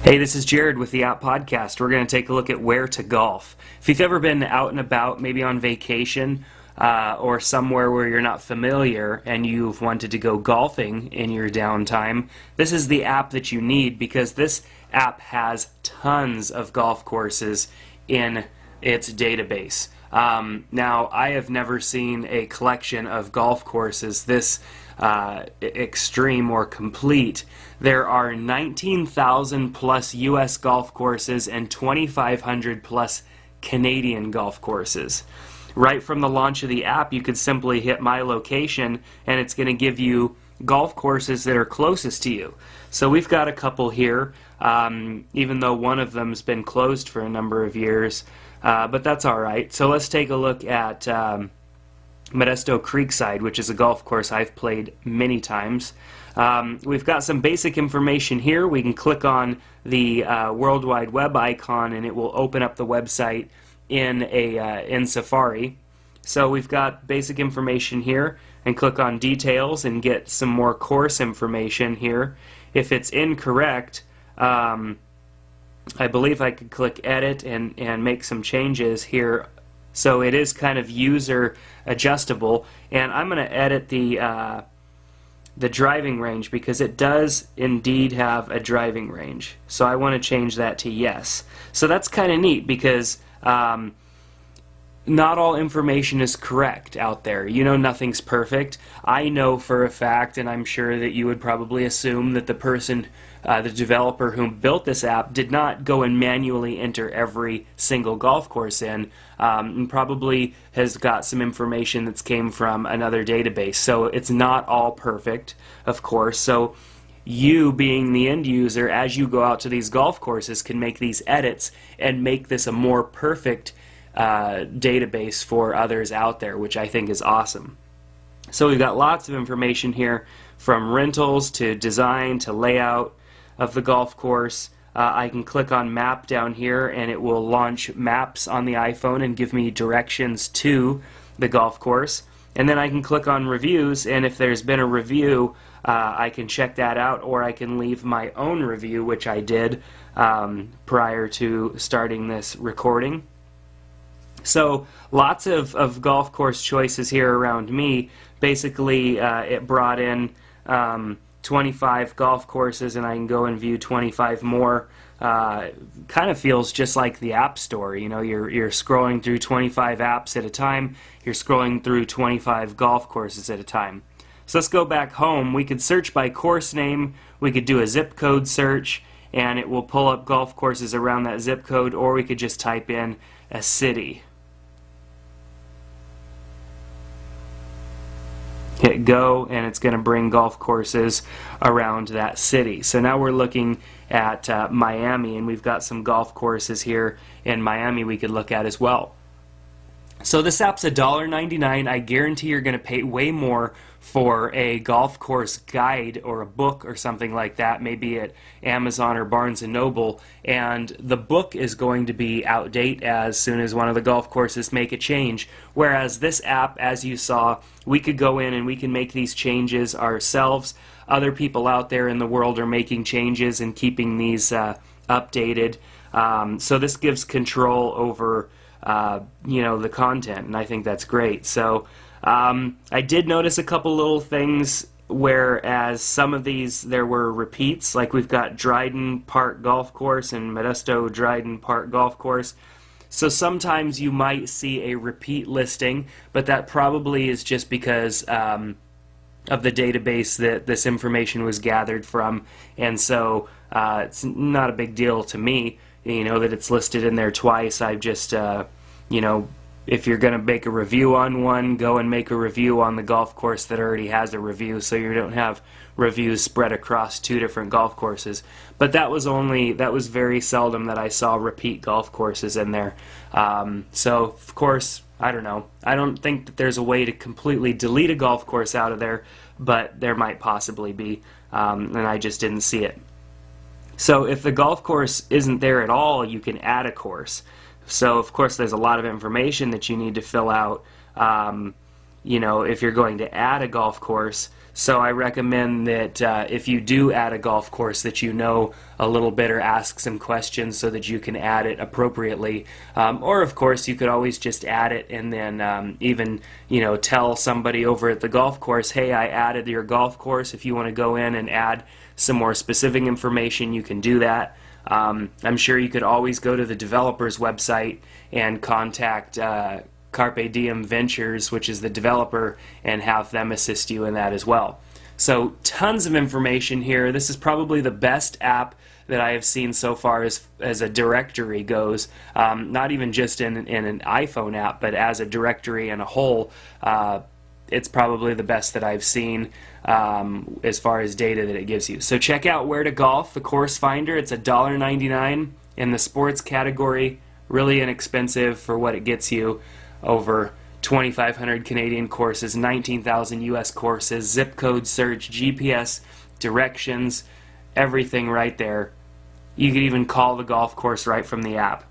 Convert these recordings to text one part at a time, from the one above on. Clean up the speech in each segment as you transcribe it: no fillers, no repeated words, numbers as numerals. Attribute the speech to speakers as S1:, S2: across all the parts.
S1: Hey, this is Jared with the App Podcast. We're going to take a look at where to golf. If you've ever been out and about, maybe on vacation, or somewhere where you're not familiar and you've wanted to go golfing in your downtime, this is the app that you need because this app has tons of golf courses in its database. Now, I have never seen a collection of golf courses this extreme or complete. There are 19,000 plus US golf courses and 2,500 plus Canadian golf courses. Right from the launch of the app, you could simply hit my location and it's going to give you golf courses that are closest to you. So we've got a couple here, even though one of them's been closed for a number of years, but that's alright. So let's take a look at Modesto Creekside, which is a golf course I've played many times. We've got some basic information here. We can click on the World Wide Web icon and it will open up the website in Safari. So we've got basic information here, and click on details and get some more course information here. If it's incorrect, I believe I could click edit and make some changes here. So it is kind of user adjustable, and I'm going to edit the driving range because it does indeed have a driving range. So I want to change that to yes. So that's kind of neat because not all information is correct out there. You know, nothing's perfect. I know for a fact, and I'm sure that you would probably assume that the person, the developer who built this app, did not go and manually enter every single golf course in, and probably has got some information that's came from another database. So it's not all perfect, of course. So you, being the end user, as you go out to these golf courses, can make these edits and make this a more perfect database for others out there, which I think is awesome. So we've got lots of information here, from rentals to design to layout of the golf course. I can click on map down here and it will launch maps on the iPhone and give me directions to the golf course. And then I can click on reviews, and if there's been a review, I can check that out, or I can leave my own review, which I did prior to starting this recording. So lots of golf course choices here around me. Basically, it brought in 25 golf courses, and I can go and view 25 more. Kind of feels just like the App Store. You know, you're scrolling through 25 apps at a time. You're scrolling through 25 golf courses at a time. So let's go back home. We could search by course name. We could do a zip code search, and it will pull up golf courses around that zip code, or we could just type in a city. Hit go, and it's going to bring golf courses around that city. So now we're looking at Miami, and we've got some golf courses here in Miami we could look at as well. So this app's $1.99. I guarantee you're going to pay way more for a golf course guide or a book or something like that, maybe at Amazon or Barnes & Noble, and the book is going to be outdated as soon as one of the golf courses make a change. Whereas this app, as you saw, we could go in and we can make these changes ourselves. Other people out there in the world are making changes and keeping these updated. So this gives control over the content, and I think that's great. So I did notice a couple little things, whereas some of these there were repeats, like we've got Dryden Park Golf Course and Modesto Dryden Park Golf Course. So sometimes you might see a repeat listing, but that probably is just because of the database that this information was gathered from, and so it's not a big deal to me, you know, that it's listed in there twice. I've just, if you're going to make a review on one, go and make a review on the golf course that already has a review, so you don't have reviews spread across two different golf courses. But that was very seldom that I saw repeat golf courses in there. So, of course, I don't know. I don't think that there's a way to completely delete a golf course out of there, but there might possibly be, and I just didn't see it. So if the golf course isn't there at all, you can add a course. So of course there's a lot of information that you need to fill out, if you're going to add a golf course. So I recommend that if you do add a golf course that you know a little bit, or ask some questions so that you can add it appropriately. Or of course you could always just add it and then even tell somebody over at the golf course, hey, I added your golf course. If you want to go in and add some more specific information, you can do that. I'm sure you could always go to the developer's website and contact Carpe Diem Ventures, which is the developer, and have them assist you in that as well. So tons of information here. This is probably the best app that I have seen so far as a directory goes. Not even just in an iPhone app, but as a directory in a whole. It's probably the best that I've seen as far as data that it gives you. So check out Where to Golf, the course finder. It's $1.99 in the sports category. Really inexpensive for what it gets you. Over 2,500 Canadian courses, 19,000 US courses, zip code search, GPS, directions, everything right there. You could even call the golf course right from the app.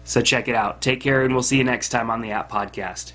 S1: So check it out. Take care, and we'll see you next time on the App Podcast.